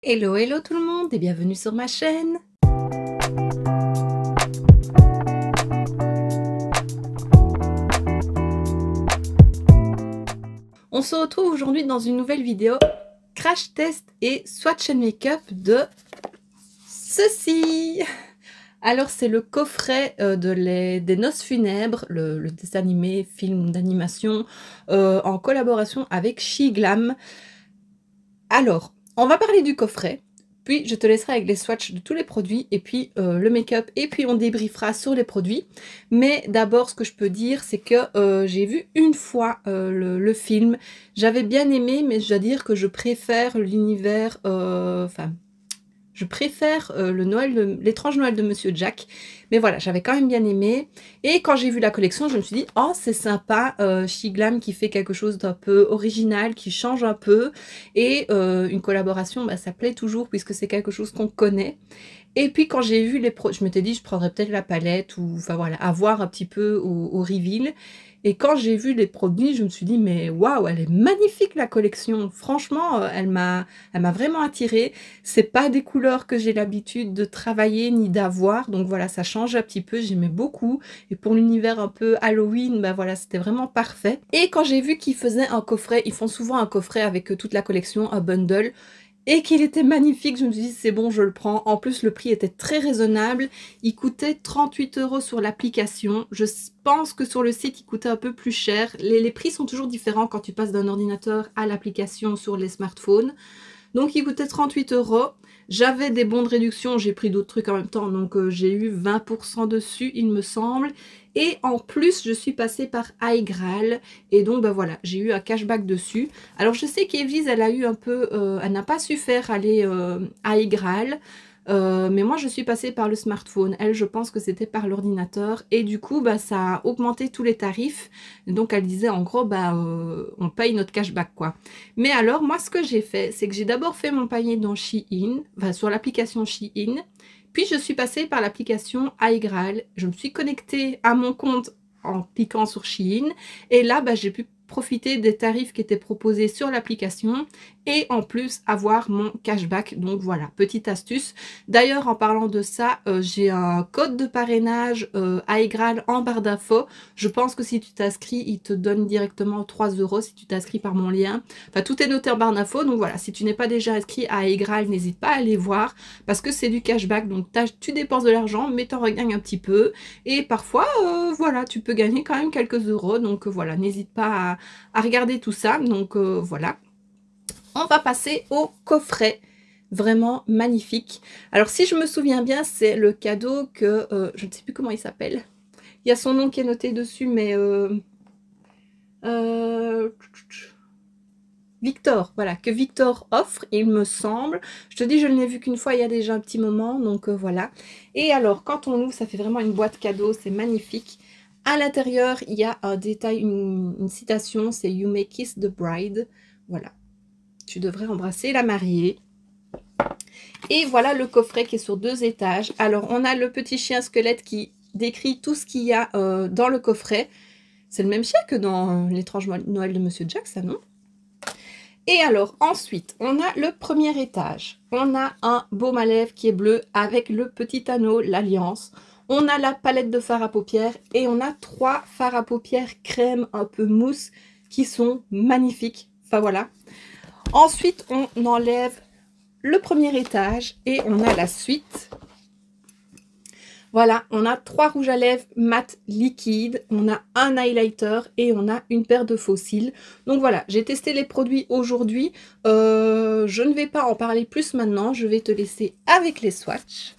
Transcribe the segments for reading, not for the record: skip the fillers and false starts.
Hello, hello tout le monde et bienvenue sur ma chaîne. On se retrouve aujourd'hui dans une nouvelle vidéo crash test et swatch and make-up de ceci. Alors c'est le coffret des Noces Funèbres, le dessin animé, film d'animation en collaboration avec SheGlam. Alors, on va parler du coffret, puis je te laisserai avec les swatchs de tous les produits, et puis le make-up, et puis on débriefera sur les produits. Mais d'abord, ce que je peux dire, c'est que j'ai vu une fois le film, j'avais bien aimé, mais je dois dire que je préfère l'univers, je préfère l'étrange Noël de Monsieur Jack. Mais voilà, j'avais quand même bien aimé. Et quand j'ai vu la collection, je me suis dit, oh, c'est sympa, SheGlam qui fait quelque chose d'un peu original, qui change un peu. Et une collaboration, bah, ça plaît toujours puisque c'est quelque chose qu'on connaît. Et puis quand j'ai vu les produits, je m'étais dit, je prendrais peut-être la palette ou, enfin voilà, à voir un petit peu au reveal. Et quand j'ai vu les produits, je me suis dit, mais waouh, elle est magnifique la collection. Franchement, elle m'a vraiment attirée. C'est pas des couleurs que j'ai l'habitude de travailler ni d'avoir. Donc voilà, ça change un petit peu. J'aimais beaucoup. Et pour l'univers un peu Halloween, bah voilà, c'était vraiment parfait. Et quand j'ai vu qu'ils faisaient un coffret, ils font souvent un coffret avec toute la collection, un bundle. Et qu'il était magnifique, je me suis dit c'est bon, je le prends. En plus, le prix était très raisonnable. Il coûtait 38 € sur l'application. Je pense que sur le site, il coûtait un peu plus cher. Les prix sont toujours différents quand tu passes d'un ordinateur à l'application sur les smartphones. Donc, il coûtait 38 €. J'avais des bons de réduction, j'ai pris d'autres trucs en même temps, donc j'ai eu 20% dessus, il me semble. Et en plus, je suis passée par iGraal, et donc ben voilà, j'ai eu un cashback dessus. Alors je sais qu'Evely's, elle a eu un peu, elle n'a pas su faire aller iGraal. Mais moi je suis passée par le smartphone, elle je pense que c'était par l'ordinateur, et du coup bah, ça a augmenté tous les tarifs, donc elle disait en gros bah, on paye notre cashback quoi. Mais alors moi ce que j'ai fait, c'est que j'ai d'abord fait mon panier dans Shein, enfin sur l'application Shein, puis je suis passée par l'application iGraal, je me suis connectée à mon compte en cliquant sur Shein, et là bah, j'ai pu profiter des tarifs qui étaient proposés sur l'application et en plus avoir mon cashback. Donc voilà, petite astuce. D'ailleurs, en parlant de ça, j'ai un code de parrainage iGraal en barre d'infos. Je pense que si tu t'inscris, il te donne directement 3 € si tu t'inscris par mon lien. Enfin, tout est noté en barre d'infos. Donc voilà, si tu n'es pas déjà inscrit à iGraal, n'hésite pas à aller voir parce que c'est du cashback. Donc tu dépenses de l'argent, mais tu en regagnes un petit peu. Et parfois, voilà, tu peux gagner quand même quelques euros. Donc voilà, n'hésite pas à regarder tout ça. Donc voilà. On va passer au coffret, vraiment magnifique. Alors si je me souviens bien, c'est le cadeau que, je ne sais plus comment il s'appelle. Il y a son nom qui est noté dessus, mais Victor, voilà, que Victor offre, il me semble. Je te dis, je ne l'ai vu qu'une fois, il y a déjà un petit moment, donc voilà. Et alors, quand on ouvre, ça fait vraiment une boîte cadeau, c'est magnifique. À l'intérieur, il y a un détail, une citation, c'est You may kiss the bride. Voilà. Tu devrais embrasser la mariée. Et voilà le coffret qui est sur 2 étages. Alors, on a le petit chien squelette qui décrit tout ce qu'il y a dans le coffret. C'est le même chien que dans l'étrange Noël de Monsieur Jack, ça, non? Et alors, ensuite, on a le premier étage. On a un baume à lèvres qui est bleu avec le petit anneau, l'alliance. On a la palette de fard à paupières et on a 3 fards à paupières crème un peu mousse qui sont magnifiques. Enfin, voilà. Ensuite, on enlève le premier étage et on a la suite. Voilà, on a 3 rouges à lèvres mat liquide, on a un highlighter et on a une paire de faux cils. Donc voilà, j'ai testé les produits aujourd'hui. Je ne vais pas en parler plus maintenant, je vais te laisser avec les swatchs.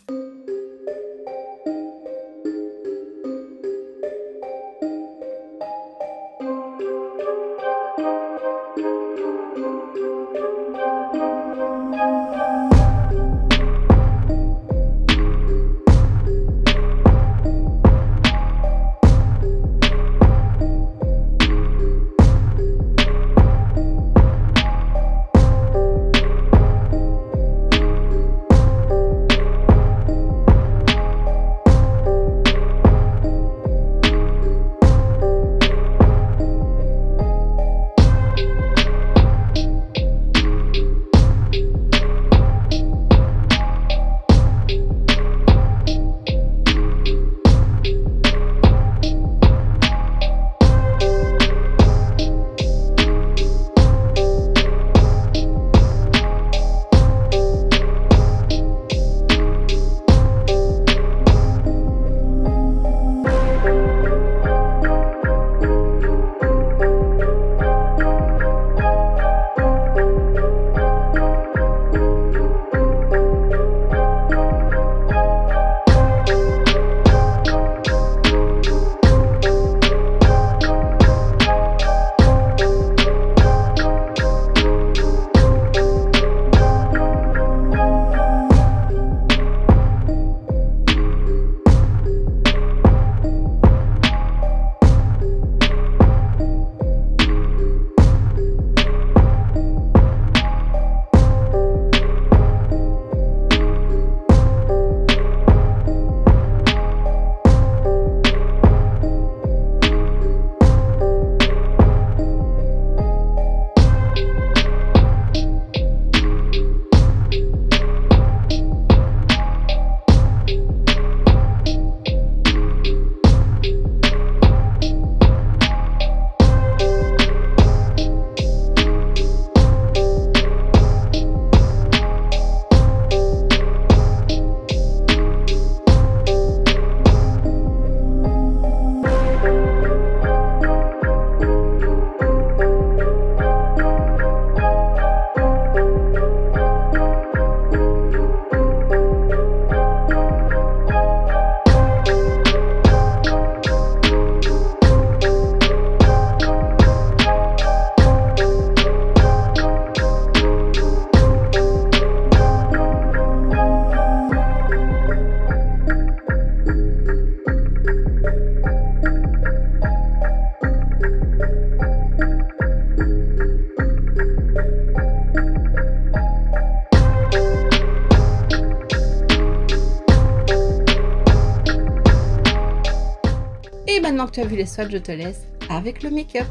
maintenant que tu as vu les swatchs, je te laisse avec le make-up.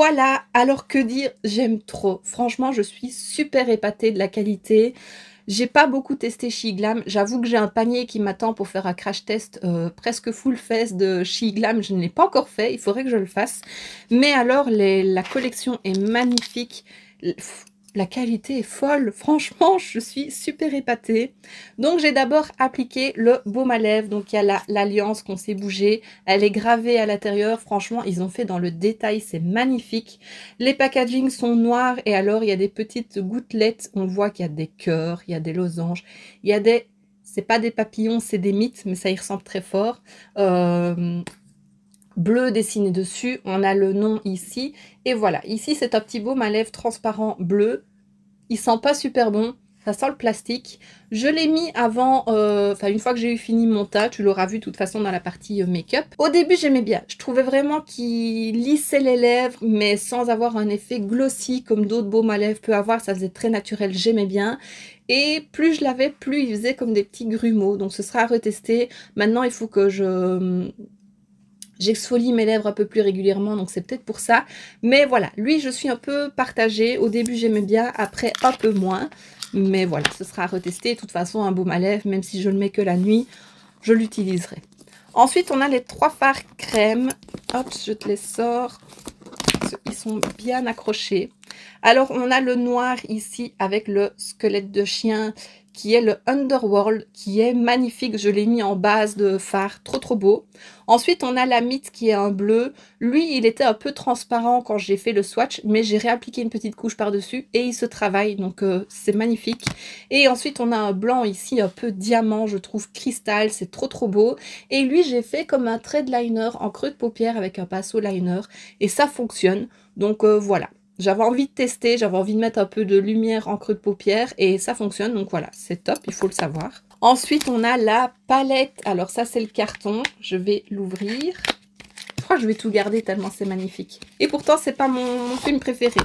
Voilà, alors que dire, j'aime trop. Franchement, je suis super épatée de la qualité. J'ai pas beaucoup testé Shiglam. J'avoue que j'ai un panier qui m'attend pour faire un crash test presque full face de Shiglam. Je ne l'ai pas encore fait, il faudrait que je le fasse. Mais alors, la collection est magnifique. La qualité est folle. Franchement, je suis super épatée. Donc, j'ai d'abord appliqué le baume à lèvres. Donc, il y a l'alliance qu'on sait bouger. Elle est gravée à l'intérieur. Franchement, ils ont fait dans le détail. C'est magnifique. Les packagings sont noirs. Et alors, il y a des petites gouttelettes. On voit qu'il y a des cœurs, il y a des losanges. Il y a des... C'est pas des papillons, c'est des mythes, mais ça y ressemble très fort. Bleu dessiné dessus, on a le nom ici, et voilà, ici c'est un petit baume à lèvres transparent bleu, il sent pas super bon, ça sent le plastique, je l'ai mis avant, enfin une fois que j'ai eu fini mon tas, tu l'auras vu de toute façon dans la partie make-up. Au début j'aimais bien, je trouvais vraiment qu'il lissait les lèvres, mais sans avoir un effet glossy comme d'autres baumes à lèvres peut avoir, ça faisait très naturel, j'aimais bien. Et plus je l'avais, plus il faisait comme des petits grumeaux, donc ce sera à retester. Maintenant il faut que j'exfolie mes lèvres un peu plus régulièrement, donc c'est peut-être pour ça. Mais voilà, lui, je suis un peu partagée. Au début, j'aimais bien, après, un peu moins. Mais voilà, ce sera à retester. De toute façon, un baume à lèvres, même si je le mets que la nuit, je l'utiliserai. Ensuite, on a les 3 fards crème. Hop, je te les sors. Ils sont bien accrochés. Alors, on a le noir ici avec le squelette de chien qui est le Underworld, qui est magnifique. Je l'ai mis en base de fard, trop beau. Ensuite, on a la mythe qui est un bleu. Lui, il était un peu transparent quand j'ai fait le swatch, mais j'ai réappliqué une petite couche par-dessus et il se travaille, donc c'est magnifique. Et ensuite, on a un blanc ici, un peu diamant, je trouve cristal, c'est trop beau. Et lui, j'ai fait comme un thread liner en creux de paupière avec un pinceau liner et ça fonctionne. Donc voilà. J'avais envie de tester, j'avais envie de mettre un peu de lumière en creux de paupière et ça fonctionne, donc voilà, c'est top, il faut le savoir. Ensuite, on a la palette. Alors ça, c'est le carton, je vais l'ouvrir. Je crois que je vais tout garder tellement c'est magnifique. Et pourtant, c'est pas mon film préféré.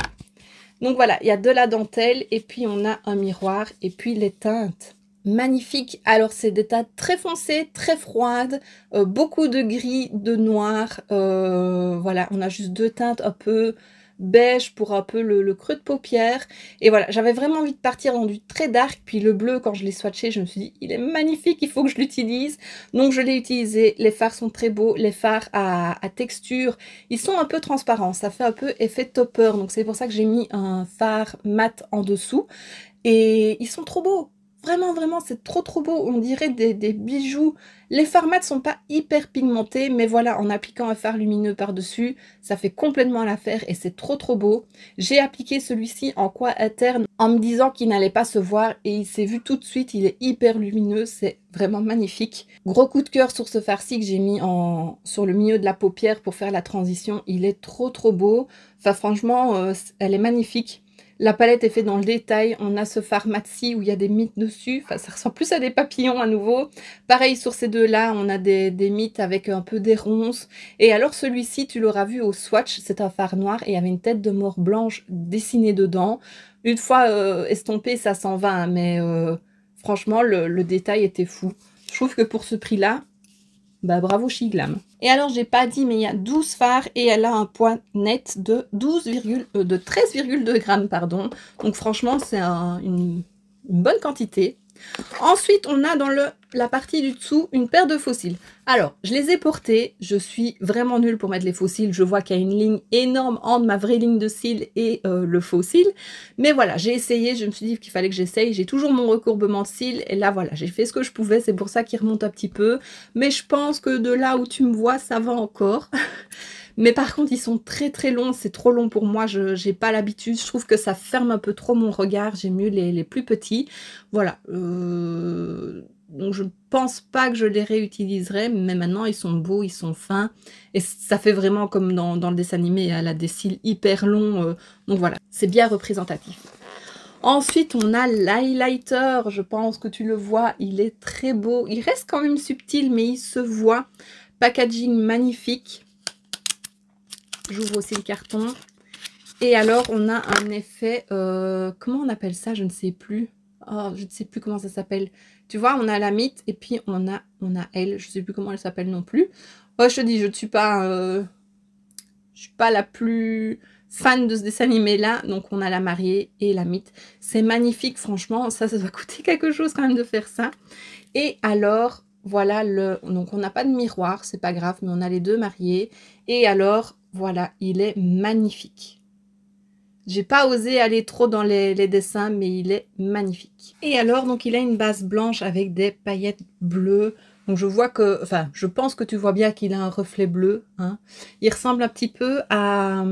Donc voilà, il y a de la dentelle et puis on a un miroir et puis les teintes. Magnifique. Alors c'est des teintes très foncées, très froides, beaucoup de gris, de noir. Voilà, on a juste 2 teintes un peu beige pour un peu le creux de paupière. Et voilà, j'avais vraiment envie de partir dans du très dark. Puis le bleu, quand je l'ai swatché, je me suis dit, il est magnifique, il faut que je l'utilise. Donc je l'ai utilisé. Les fards sont très beaux. Les fards à texture, ils sont un peu transparents. Ça fait un peu effet topper. Donc c'est pour ça que j'ai mis un fard mat en dessous. Et ils sont trop beaux. Vraiment, c'est trop beau. On dirait des bijoux. Les fards mat sont pas hyper pigmentés, mais voilà, en appliquant un fard lumineux par-dessus, ça fait complètement l'affaire et c'est trop beau. J'ai appliqué celui-ci en coin interne en me disant qu'il n'allait pas se voir et il s'est vu tout de suite, il est hyper lumineux, c'est vraiment magnifique. Gros coup de cœur sur ce fard-ci que j'ai mis sur le milieu de la paupière pour faire la transition. Il est trop beau. Enfin, franchement, elle est magnifique. La palette est faite dans le détail. On a ce fard mat-ci où il y a des mythes dessus. Enfin, ça ressemble plus à des papillons à nouveau. Pareil sur ces deux-là, on a des mythes avec un peu des ronces. Et alors celui-ci, tu l'auras vu au swatch, c'est un fard noir et il y avait une tête de mort blanche dessinée dedans. Une fois estompé, ça s'en va, hein, mais franchement, le détail était fou. Je trouve que pour ce prix-là, bah bravo Shiglam. Et alors j'ai pas dit mais il y a 12 fards et elle a un poids net de 13,2 grammes pardon. Donc franchement c'est une bonne quantité. Ensuite, on a dans la partie du dessous une paire de faux cils. Alors, je les ai portés. Je suis vraiment nulle pour mettre les faux cils. Je vois qu'il y a une ligne énorme entre ma vraie ligne de cils et le faux cil. Mais voilà, j'ai essayé. Je me suis dit qu'il fallait que j'essaye. J'ai toujours mon recourbement de cils. Et là, voilà, j'ai fait ce que je pouvais. C'est pour ça qu'il remonte un petit peu. Mais je pense que de là où tu me vois, ça va encore. Mais par contre, ils sont très longs. C'est trop long pour moi. Je n'ai pas l'habitude. Je trouve que ça ferme un peu trop mon regard. J'aime mieux les plus petits. Voilà. Donc, je ne pense pas que je les réutiliserai. Mais maintenant, ils sont beaux, ils sont fins. Et ça fait vraiment comme dans le dessin animé. Elle a des cils hyper longs. Donc, voilà. C'est bien représentatif. Ensuite, on a l'highlighter. Je pense que tu le vois. Il est très beau. Il reste quand même subtil, mais il se voit. Packaging magnifique. J'ouvre aussi le carton. Et alors, on a un effet... comment on appelle ça? Je ne sais plus. Oh, je ne sais plus comment ça s'appelle. Tu vois, on a la mythe et puis on a elle. Je ne sais plus comment elle s'appelle non plus. Oh, je te dis, je ne suis pas... je suis pas la plus fan de ce dessin animé-là. Donc, on a la mariée et la mythe. C'est magnifique, franchement. Ça doit coûter quelque chose quand même de faire ça. Et alors, voilà donc on n'a pas de miroir, c'est pas grave, mais on a les deux mariés. Et alors, voilà, il est magnifique. J'ai pas osé aller trop dans les dessins, mais il est magnifique. Et alors, donc il a une base blanche avec des paillettes bleues. Donc je vois que, enfin, je pense que tu vois bien qu'il a un reflet bleu. Hein. Il ressemble un petit peu à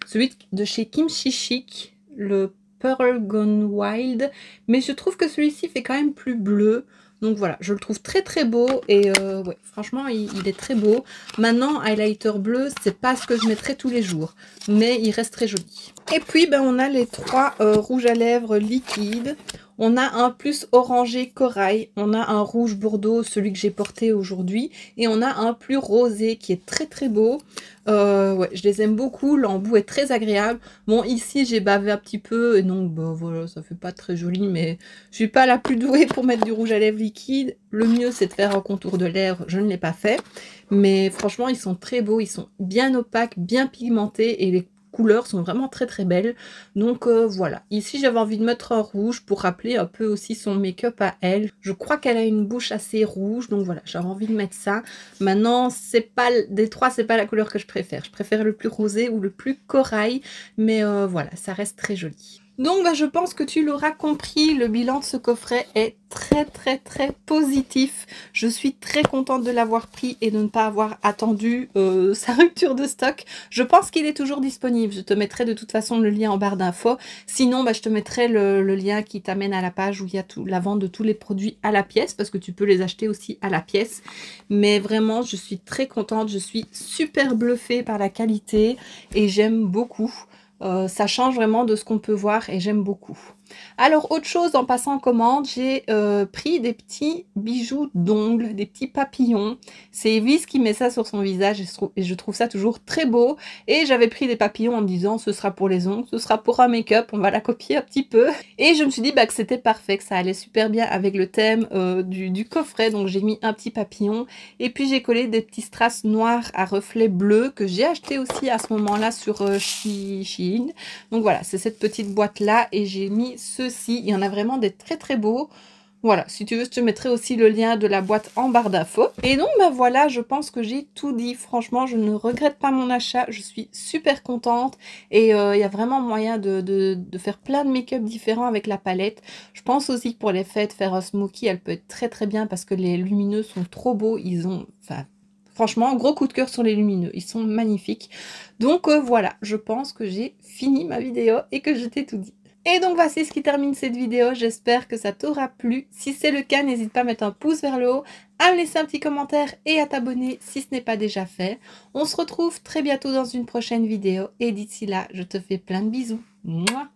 celui de chez Kimchi Chic, le Pearl Gone Wild. Mais je trouve que celui-ci fait quand même plus bleu. Donc voilà, je le trouve très très beau et ouais, franchement il est très beau. Maintenant, highlighter bleu, c'est pas ce que je mettrais tous les jours, mais il reste très joli. Et puis ben, on a les trois rouges à lèvres liquides. On a un plus orangé corail, on a un rouge bordeaux, celui que j'ai porté aujourd'hui, et on a un plus rosé qui est très très beau. Ouais, je les aime beaucoup, l'embout est très agréable. Bon, ici j'ai bavé un petit peu, et donc bah, voilà, ça fait pas très joli, mais je suis pas la plus douée pour mettre du rouge à lèvres liquide. Le mieux c'est de faire un contour de lèvres, je ne l'ai pas fait. Mais franchement, ils sont très beaux, ils sont bien opaques, bien pigmentés, et les couleurs sont vraiment très très belles. Donc voilà, ici j'avais envie de mettre un rouge pour rappeler un peu aussi son make-up à elle. Je crois qu'elle a une bouche assez rouge, donc voilà, j'avais envie de mettre ça. Maintenant, c'est pas des trois, c'est pas la couleur que je préfère. Je préfère le plus rosé ou le plus corail, mais voilà, ça reste très joli. Donc bah, je pense que tu l'auras compris, le bilan de ce coffret est très très très positif. Je suis très contente de l'avoir pris et de ne pas avoir attendu sa rupture de stock. Je pense qu'il est toujours disponible. Je te mettrai de toute façon le lien en barre d'infos. Sinon, bah, je te mettrai le lien qui t'amène à la page où il y a la vente de tous les produits à la pièce, parce que tu peux les acheter aussi à la pièce. Mais vraiment, je suis très contente. Je suis super bluffée par la qualité et j'aime beaucoup. Ça change vraiment de ce qu'on peut voir et j'aime beaucoup. Alors autre chose, en passant en commande, j'ai pris des petits bijoux d'ongles, des petits papillons. C'est Evelyse qui met ça sur son visage et je trouve ça toujours très beau. Et j'avais pris des papillons en me disant ce sera pour les ongles, ce sera pour un make-up, on va la copier un petit peu. Et je me suis dit bah, que c'était parfait, que ça allait super bien avec le thème du coffret. Donc j'ai mis un petit papillon et puis j'ai collé des petits strass noirs à reflets bleus que j'ai acheté aussi à ce moment-là sur Shein. Donc voilà, c'est cette petite boîte là et j'ai mis ceux-ci. Il y en a vraiment des très très beaux. Voilà, si tu veux, je te mettrai aussi le lien de la boîte en barre d'infos. Et donc, ben voilà, je pense que j'ai tout dit. Franchement, je ne regrette pas mon achat. Je suis super contente. Et il y a vraiment moyen de faire plein de make-up différents avec la palette. Je pense aussi que pour les fêtes, faire un smoky, elle peut être très très bien parce que les lumineux sont trop beaux. Ils ont... Enfin, franchement, gros coup de cœur sur les lumineux. Ils sont magnifiques. Donc voilà, je pense que j'ai fini ma vidéo et que je t'ai tout dit. Et donc voici ce qui termine cette vidéo, j'espère que ça t'aura plu. Si c'est le cas, n'hésite pas à mettre un pouce vers le haut, à me laisser un petit commentaire et à t'abonner si ce n'est pas déjà fait. On se retrouve très bientôt dans une prochaine vidéo et d'ici là, je te fais plein de bisous. Mouah.